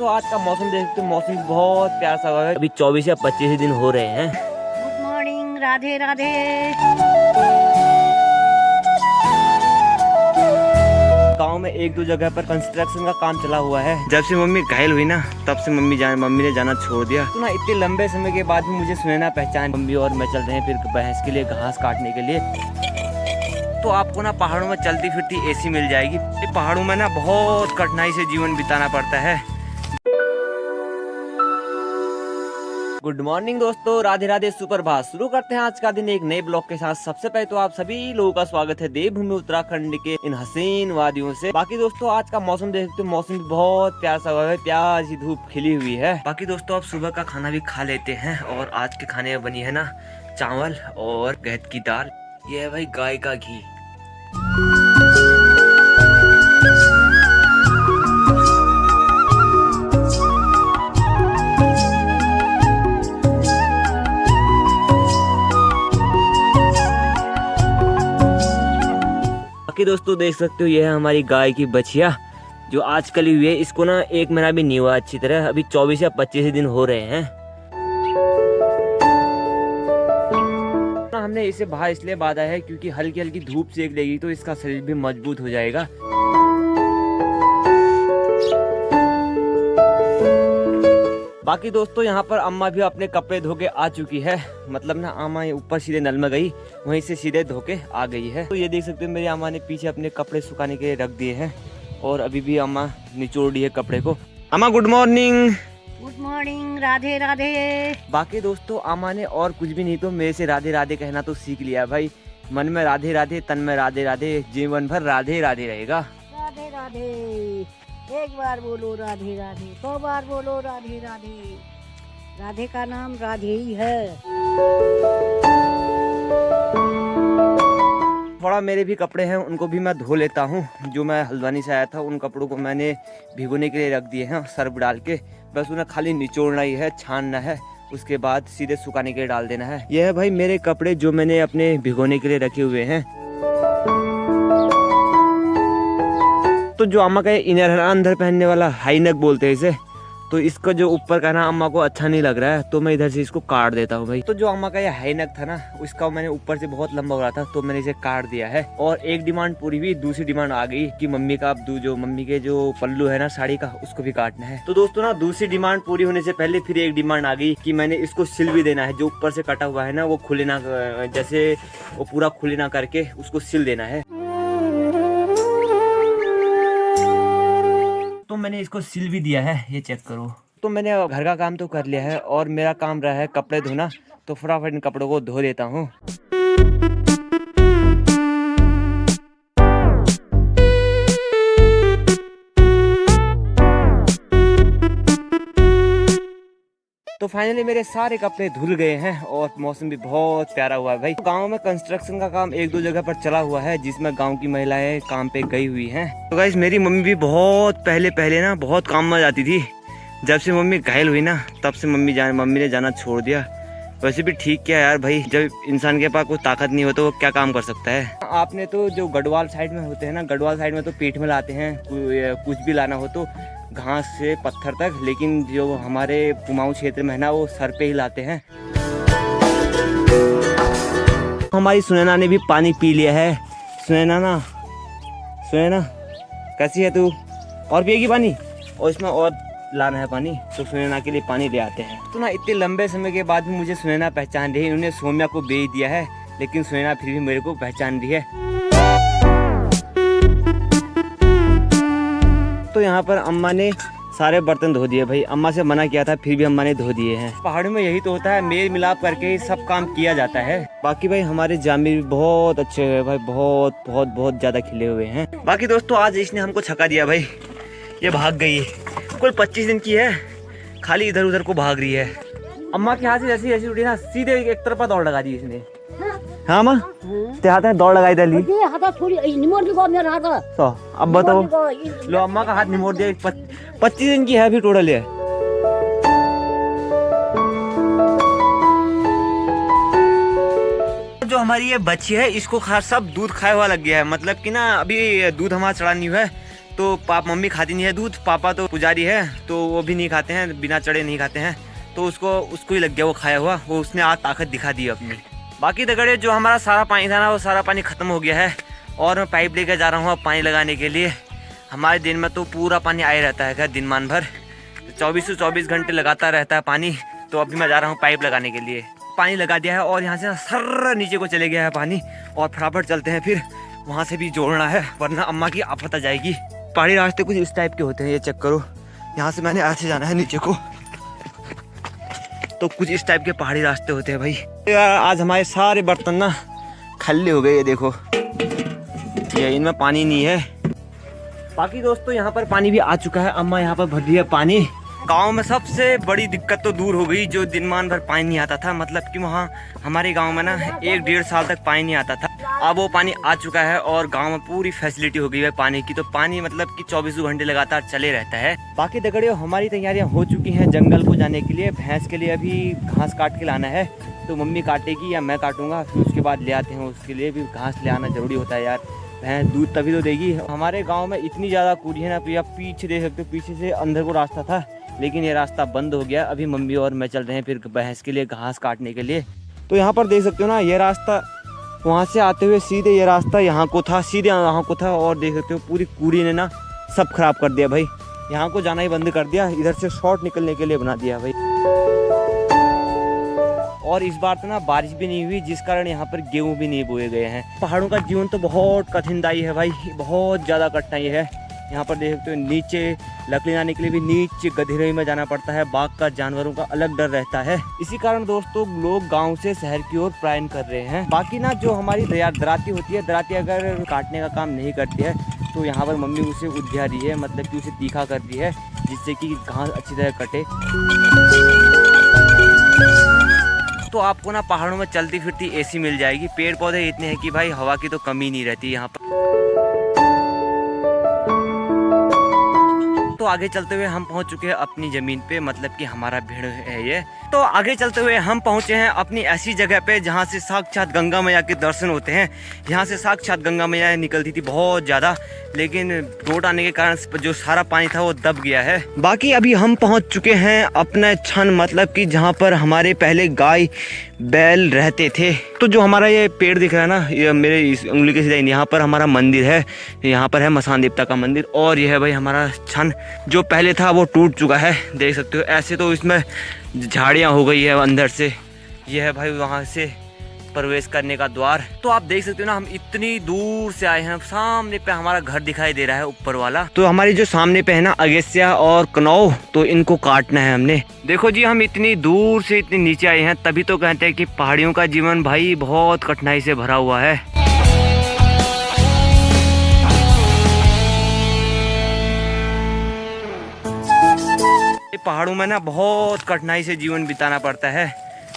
दोस्तों आज का मौसम देख सकते हो, मौसम बहुत प्यारा सा हुआ है। अभी 24 या 25 दिन हो रहे हैं। Good morning, Radhe Radhe. गांव में एक दो जगह पर कंस्ट्रक्शन का काम चला हुआ है। जब से मम्मी घायल हुई ना तब से मम्मी ने जाना छोड़ दिया। तो ना इतने लंबे समय के बाद भी मुझे सुनैना पहचान। मम्मी और मैं चल रहे हैं फिर भैंस के लिए घास काटने के लिए। तो आपको ना पहाड़ों में चलती फिरती एसी मिल जाएगी। ये पहाड़ों में ना बहुत कठिनाई से जीवन बिताना पड़ता है। गुड मॉर्निंग दोस्तों, राधे राधे, सुप्रभात। शुरू करते हैं आज का दिन एक नए ब्लॉग के साथ। सबसे पहले तो आप सभी लोगों का स्वागत है देवभूमि उत्तराखंड के इन हसीन वादियों से। बाकी दोस्तों आज का मौसम देख सकते हो, मौसम भी बहुत प्यारा सा हुआ है, प्यार सी धूप खिली हुई है। बाकी दोस्तों अब सुबह का खाना भी खा लेते हैं और आज के खाने में बनी है ना चावल और गहत की दाल। ये है भाई गाय का घी। बाकी दोस्तों देख सकते हो ये है हमारी गाय की बछिया जो आज कली हुई है। इसको ना 1 महीना भी नहीं हुआ अच्छी तरह। अभी 24 या 25 दिन हो रहे हैं। हमने इसे बाहर इसलिए बांधा है क्योंकि हल्की हल्की धूप सेक लेगी तो इसका शरीर भी मजबूत हो जाएगा। बाकी दोस्तों यहाँ पर अम्मा भी अपने कपड़े धो के आ चुकी है। मतलब ना अम्मा ऊपर सीधे नल में गई, वहीं से सीधे धो के आ गई है। तो ये देख सकते हो मेरी अम्मा ने पीछे अपने कपड़े सुखाने के लिए रख दिए हैं और अभी भी अम्मा निचोड़ दी है कपड़े को। अम्मा good morning. Good morning, Radhe Radhe. बाकी दोस्तों अम्मा ने और कुछ भी नहीं तो मेरे से राधे राधे कहना तो सीख लिया भाई। मन में राधे राधे, तन में राधे राधे, जीवन भर राधे राधे रहेगा। राधे राधे, एक बार बोलो राधे राधे, 100 बार बोलो राधे राधे। राधे का नाम राधे ही है। थोड़ा मेरे भी कपड़े हैं उनको भी मैं धो लेता हूँ। जो मैं हल्द्वानी से आया था उन कपड़ों को मैंने भिगोने के लिए रख दिए हैं सर्फ डाल के। बस उन्हें खाली निचोड़ना ही है, छानना है, उसके बाद सीधे सुखाने के लिए डाल देना है। यह है भाई मेरे कपड़े जो मैंने अपने भिगोने के लिए रखे हुए हैं। तो जो अम्मा का इनर है ना अंदर पहनने वाला हाई नेक बोलते हैं इसे, तो इसका जो ऊपर का ना अम्मा को अच्छा नहीं लग रहा है तो मैं इधर से इसको काट देता हूँ भाई। तो जो अम्मा का ये हाई नेक था ना उसका मैंने ऊपर से बहुत लंबा हो रहा था तो मैंने इसे काट दिया है। और एक डिमांड पूरी हुई, दूसरी डिमांड आ गई कि मम्मी का अब जो मम्मी के जो पल्लू है ना साड़ी का उसको भी काटना है। तो दोस्तों ना दूसरी डिमांड पूरी होने से पहले फिर एक डिमांड आ गई कि मैंने इसको सिल भी देना है। जो ऊपर से कटा हुआ है ना वो खुले ना, जैसे वो पूरा खुले ना करके उसको सिल देना है। तो मैंने इसको सिल भी दिया है, ये चेक करो। तो मैंने घर का काम तो कर लिया है और मेरा काम रहा है कपड़े धोना। तो फटाफट इन कपड़ों को धो देता हूँ। तो फाइनली मेरे सारे कपड़े धुल गए हैं और मौसम भी बहुत प्यारा हुआ है भाई। गांव में कंस्ट्रक्शन का काम एक दो जगह पर चला हुआ है जिसमें गांव की महिलाएं काम पे गई हुई हैं। तो गाइस मेरी मम्मी भी बहुत पहले ना बहुत काम में जाती थी। जब से मम्मी घायल हुई ना तब से मम्मी ने जाना छोड़ दिया। वैसे भी ठीक क्या यार भाई, जब इंसान के पास कोई ताकत नहीं हो तो वो क्या काम कर सकता है। आपने तो जो गढ़वाल साइड में होते हैं ना, गढ़वाल साइड में तो पीठ में लाते हैं कुछ भी लाना हो तो, घास से पत्थर तक। लेकिन जो हमारे कुमाऊं क्षेत्र में है ना वो सर पे ही लाते हैं। हमारी सुनैना ने भी पानी पी लिया है। सुनैना कैसी है तू? और पिएगी पानी? और इसमें और लाना है पानी तो सुनैना के लिए पानी ले आते हैं। तो ना इतने लंबे समय के बाद भी मुझे सुनैना पहचान रही है। इन्होंने सोम्या को बेच दिया है लेकिन सुनैना फिर भी मेरे को पहचान रही है। तो यहाँ पर अम्मा ने सारे बर्तन धो दिए भाई। अम्मा से मना किया था फिर भी अम्मा ने धो दिए हैं। पहाड़ों में यही तो होता है, मेल मिलाप करके ही सब काम किया जाता है। बाकी भाई हमारे जामिर भी बहुत अच्छे हैं भाई, बहुत बहुत बहुत ज्यादा खिले हुए हैं। बाकी दोस्तों आज इसने हमको छका दिया भाई, ये भाग गई। कुल 25 दिन की है, खाली इधर उधर को भाग रही है। अम्मा के हाथ से जैसी जैसी उठी ना सीधे एक तरफा दौड़ लगा दी इसने। हाँ माँ ते हाथ में दौड़ लगाई डाली। तो अब बताओ, लो अम्मा का हाथ निमोड़ दिया। 25 दिन की है अभी टोटल है। जो हमारी ये बच्ची है इसको सब दूध खाए हुआ लग गया है। मतलब कि ना अभी दूध हमारा चढ़ा नहीं हुआ है तो मम्मी खाती नहीं है दूध, पापा तो पुजारी है तो वो भी नहीं खाते हैं, बिना चढ़े नहीं खाते हैं, तो उसको ही लग गया वो खाया हुआ, वो उसने आज ताकत दिखा दी अपनी। बाकी दगड़े जो हमारा सारा पानी था ना वो सारा पानी ख़त्म हो गया है और मैं पाइप लेकर जा रहा हूँ अब पानी लगाने के लिए। हमारे दिन में तो पूरा पानी आए रहता है, दिन मान भर 24 से 24 घंटे लगाता रहता है पानी। तो अभी मैं जा रहा हूँ पाइप लगाने के लिए। पानी लगा दिया है और यहाँ से सर नीचे को चले गया है पानी और फटाफट चलते हैं, फिर वहाँ से भी जोड़ना है वरना अम्मा की आफत आ जाएगी। पहाड़ी रास्ते कुछ इस टाइप के होते हैं, ये चेक करो। यहाँ से मैंने ऐसे जाना है नीचे को, तो कुछ इस टाइप के पहाड़ी रास्ते होते हैं भाई। यार आज हमारे सारे बर्तन ना खल्ले हो गए, ये देखो, ये इनमें पानी नहीं है। बाकी दोस्तों यहाँ पर पानी भी आ चुका है, अम्मा यहाँ पर भर रही है पानी। गांव में सबसे बड़ी दिक्कत तो दूर हो गई, जो दिनमान भर पानी नहीं आता था, मतलब कि वहाँ हमारे गांव में ना 1-1.5 साल तक पानी नहीं आता था। अब वो पानी आ चुका है और गांव में पूरी फैसिलिटी हो गई है पानी की, तो पानी मतलब कि 24 घंटे लगातार चले रहता है। बाकी दगड़ियों हमारी तैयारियां हो चुकी हैं जंगल को जाने के लिए। भैंस के लिए अभी घास काट के लाना है, तो मम्मी काटेगी या मैं काटूंगा, फिर उसके बाद ले आते हैं। उसके लिए भी घास ले आना जरूरी होता है यार, भैंस दूध तभी तो देगी। हमारे गाँव में इतनी ज़्यादा कूड़ी है ना, आप पीछे देख सकते हो, पीछे से अंदर को रास्ता था लेकिन ये रास्ता बंद हो गया। अभी मम्मी और मैं चल रहे हैं फिर भैंस के लिए घास काटने के लिए। तो यहाँ पर देख सकते हो ना, ये रास्ता वहाँ से आते हुए सीधे ये रास्ता यहाँ को था, सीधे यहाँ को था, और देख सकते हो पूरी कूड़ी ने ना सब खराब कर दिया भाई। यहाँ को जाना ही बंद कर दिया, इधर से शॉर्ट निकलने के लिए बना दिया भाई। और इस बार तो ना बारिश भी नहीं हुई, जिस कारण यहाँ पर गेहूँ भी नहीं बोए गए हैं। पहाड़ों का जीवन तो बहुत कठिनदायी है भाई, बहुत ज़्यादा कठिनाई है। यहाँ पर देख सकते हो नीचे लकड़ी लाने के लिए भी नीचे गधेरे में जाना पड़ता है, बाघ का जानवरों का अलग डर रहता है। इसी कारण दोस्तों लोग गांव से शहर की ओर पलायन कर रहे हैं। बाकी ना जो हमारी दराती होती है, दराती अगर काटने का काम नहीं करती है तो यहाँ पर मम्मी उसे उद्या रही है, मतलब कि उसे तीखा कर दी है जिससे कि घास अच्छी तरह कटे। तो आपको ना पहाड़ों में चलती फिरती एसी मिल जाएगी, पेड़ पौधे इतने हैं कि भाई हवा की तो कमी नहीं रहती यहाँ पर। तो आगे चलते हुए हम पहुंच चुके हैं अपनी जमीन पे, मतलब कि हमारा भेड़ है ये। तो आगे चलते हुए हम पहुंचे हैं अपनी ऐसी जगह पे जहां से साक्षात गंगा मैया के दर्शन होते हैं। यहाँ से साक्षात गंगा मैया निकलती थी बहुत ज़्यादा, लेकिन रोड आने के कारण जो सारा पानी था वो दब गया है। बाकी अभी हम पहुंच चुके हैं अपने छन, मतलब कि जहाँ पर हमारे पहले गाय बैल रहते थे। तो जो हमारा ये पेड़ दिख रहा है ना, ये मेरे इस उंगली के सीधा यहाँ पर हमारा मंदिर है, यहाँ पर है मसान देवता का मंदिर। और ये है भाई हमारा छन, जो पहले था वो टूट चुका है, देख सकते हो। ऐसे तो इसमें झाड़ियाँ हो गई है अंदर से। ये है भाई वहाँ से प्रवेश करने का द्वार। तो आप देख सकते हो ना, हम इतनी दूर से आए हैं, सामने पे हमारा घर दिखाई दे रहा है ऊपर वाला। तो हमारी जो सामने पे है ना अगेसिया और कनौ, तो इनको काटना है हमने। देखो जी हम इतनी दूर से इतने नीचे आए हैं, तभी तो कहते हैं कि पहाड़ियों का जीवन भाई बहुत कठिनाई से भरा हुआ है। पहाड़ों में ना बहुत कठिनाई से जीवन बिताना पड़ता है।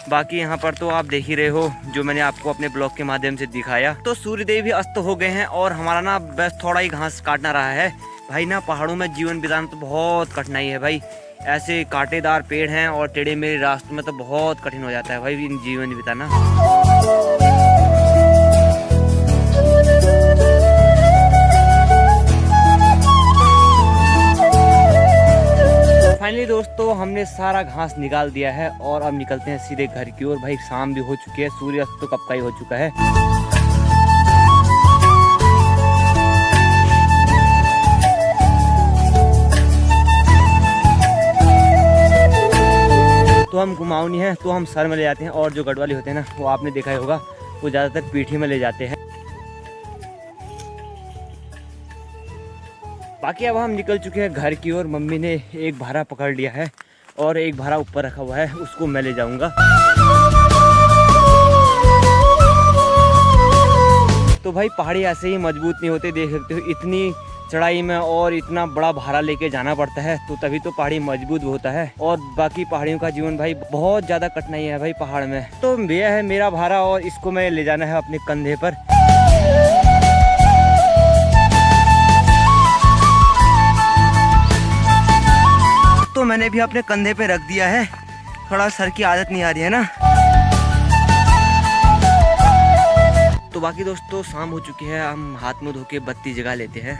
बाकी यहाँ पर तो आप देख ही रहे हो, जो मैंने आपको अपने ब्लॉग के माध्यम से दिखाया। तो सूर्यदेव भी अस्त हो गए हैं और हमारा ना बस थोड़ा ही घास काटना रहा है भाई। ना पहाड़ों में जीवन बिताना तो बहुत कठिनाई है भाई, ऐसे कांटेदार पेड़ हैं और टेढ़े मेढ़े रास्ते में तो बहुत कठिन हो जाता है भाई इन जीवन बिताना। फाइनली दोस्तों हमने सारा घास निकाल दिया है और अब निकलते हैं सीधे घर की ओर। भाई शाम भी हो चुकी है, सूर्यास्त तो कब का ही हो चुका है। तो हम घुमाऊनी है तो हम सर में ले जाते हैं, और जो गढ़वाली होते हैं ना वो आपने देखा ही होगा, वो ज़्यादातर पीठी में ले जाते हैं। बाकी अब हम निकल चुके हैं घर की ओर। मम्मी ने एक भारा पकड़ लिया है और एक भारा ऊपर रखा हुआ है, उसको मैं ले जाऊंगा। तो भाई पहाड़ी ऐसे ही मजबूत नहीं होते, देख सकते हो इतनी चढ़ाई में और इतना बड़ा भारा लेके जाना पड़ता है, तो तभी तो पहाड़ी मजबूत होता है। और बाकी पहाड़ियों का जीवन भाई बहुत ज़्यादा कठिनाई है भाई पहाड़ में। तो यह है मेरा भारा और इसको मैं ले जाना है अपने कंधे पर। तो मैंने भी अपने कंधे पे रख दिया है, थोड़ा सर की आदत नहीं आ रही है ना। तो बाकी दोस्तों शाम हो चुकी है, हम हाथ मुंह धो के बत्ती जगा लेते हैं।